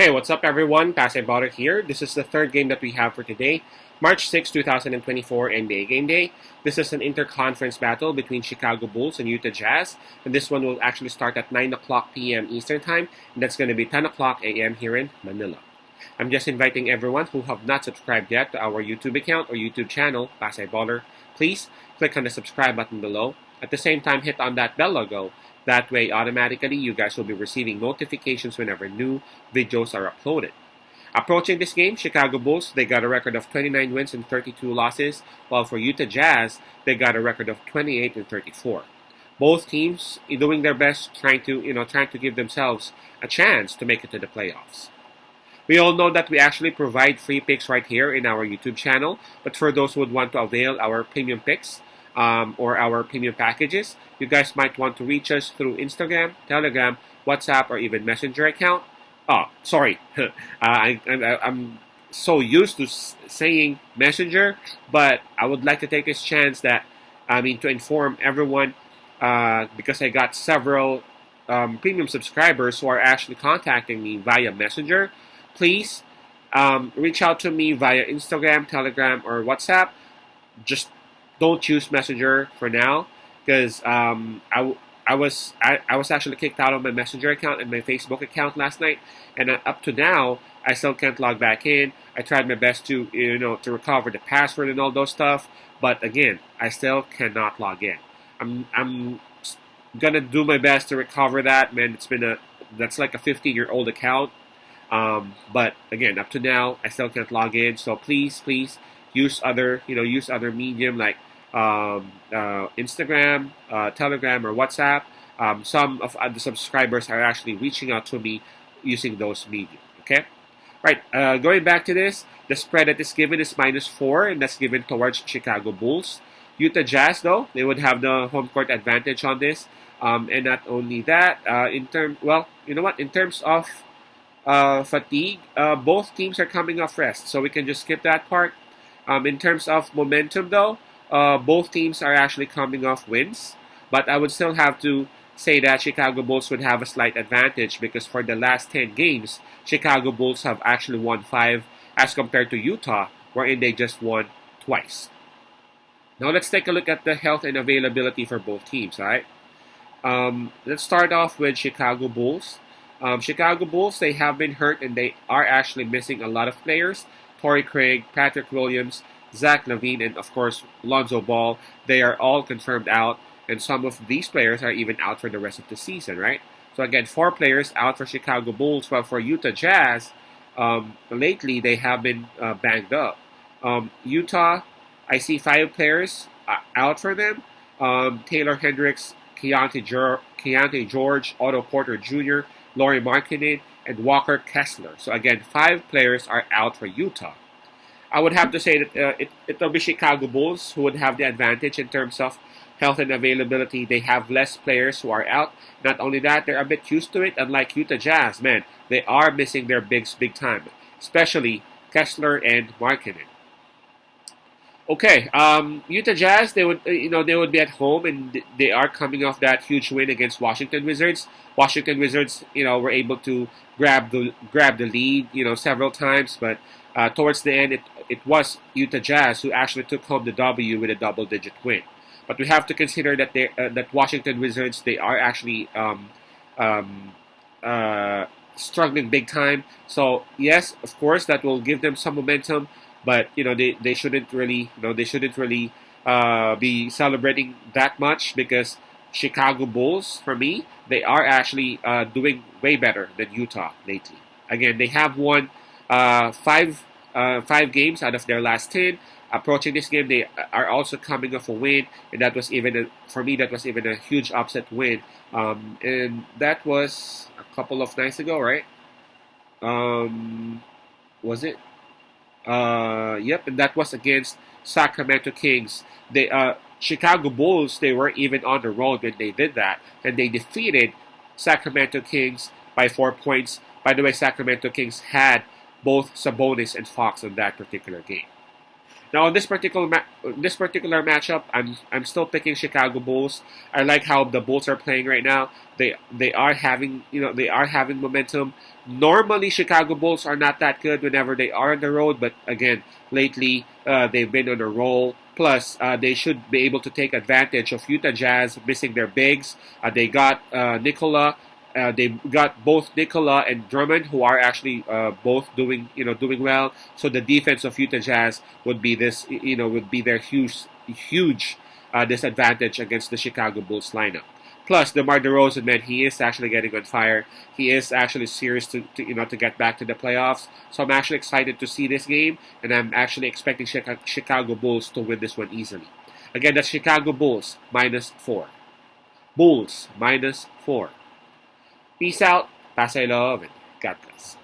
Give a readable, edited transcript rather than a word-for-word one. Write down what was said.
Hey, what's up everyone? Pasay Botter here. This is the third game that we have for today, March 6, 2024 NBA Game Day. This is an interconference battle between Chicago Bulls and Utah Jazz, and this one will actually start at 9 o'clock p.m. Eastern Time, and that's going to be 10 o'clock a.m. here in Manila. I'm just inviting everyone who have not subscribed yet to our YouTube account or YouTube channel, Pasay Baller. Please click on the subscribe button below. At the same time, hit on that bell logo. That way, automatically, you guys will be receiving notifications whenever new videos are uploaded. Approaching this game, Chicago Bulls, they got a record of 29 wins and 32 losses, while for Utah Jazz, they got a record of 28 and 34. Both teams doing their best, trying to give themselves a chance to make it to the playoffs. We all know that we actually provide free picks right here in our YouTube channel, but for those who would want to avail our premium picks or our premium packages, you guys might want to reach us through Instagram, Telegram, WhatsApp, or even Messenger account. Oh, sorry. I'm so used to saying Messenger, but I would like to take this chance to inform everyone because I got several premium subscribers who are actually contacting me via Messenger. Please reach out to me via Instagram, Telegram, or WhatsApp. Just don't use Messenger for now because I was actually kicked out of my Messenger account and my Facebook account last night, and up to now I still can't log back in. I tried my best to recover the password and all those stuff, but again, I still cannot log in. I'm gonna do my best to recover that. Man, that's like a 15-year-old account. But again, up to now, I still can't log in. So please use other medium like Instagram, Telegram, or WhatsApp. Some of the subscribers are actually reaching out to me using those medium. Okay, right. Going back to this, the spread that is given is -4, and that's given towards Chicago Bulls. Utah Jazz, though, they would have the home court advantage on this. And not only that, in terms of fatigue, both teams are coming off rest, so we can just skip that part. In terms of momentum, though, both teams are actually coming off wins, but I would still have to say that Chicago Bulls would have a slight advantage because for the last 10 games, Chicago Bulls have actually won 5 as compared to Utah, wherein they just won twice. Now let's take a look at the health and availability for both teams, alright? Let's start off with Chicago Bulls. Chicago Bulls, they have been hurt and they are actually missing a lot of players. Torrey Craig, Patrick Williams, Zach LaVine, and of course Lonzo Ball. They are all confirmed out, and some of these players are even out for the rest of the season, right? So again, 4 players out for Chicago Bulls, while for Utah Jazz, lately they have been banged up. Utah, I see 5 players out for them. Taylor Hendricks, Keontae George, Otto Porter Jr., Lauri Markkanen, and Walker Kessler. So again, 5 players are out for Utah. I would have to say that it'll be Chicago Bulls who would have the advantage in terms of health and availability. They have less players who are out. Not only that, they're a bit used to it. Unlike Utah Jazz, man, they are missing their bigs big time, especially Kessler and Markkanen. Okay, Utah Jazz, they would be at home, and they are coming off that huge win against Washington Wizards. Washington Wizards, were able to grab the lead, several times, but towards the end, it was Utah Jazz who actually took home the W with a double-digit win. But we have to consider that that Washington Wizards, they are actually struggling big time. So yes, of course, that will give them some momentum. But they shouldn't really be celebrating that much because Chicago Bulls, for me, they are actually doing way better than Utah lately. Again, they have won 5 games out of their last 10. Approaching this game, they are also coming off a win, and that was even a huge upset win. And that was a couple of nights ago, right? Was it? Yep, and that was against Sacramento Kings. Chicago Bulls, they were even on the road when they did that, and they defeated Sacramento Kings by 4 points. By the way, Sacramento Kings had both Sabonis and Fox in that particular game. Now, on this particular matchup, I'm still picking Chicago Bulls. I like how the Bulls are playing right now. They are having they are having momentum. Normally, Chicago Bulls are not that good whenever they are on the road, but again, lately they've been on a roll. Plus, they should be able to take advantage of Utah Jazz missing their bigs. They got Nikola. They got both Nikola and Drummond, who are actually both doing well. So the defense of Utah Jazz would be would be their huge disadvantage against the Chicago Bulls lineup. Plus, DeMar DeRozan, man, he is actually getting on fire. He is actually serious to get back to the playoffs. So I'm actually excited to see this game, and I'm actually expecting Chicago Bulls to win this one easily. Again, that's Chicago Bulls -4. Bulls -4. Peace out. Pasay love and God bless.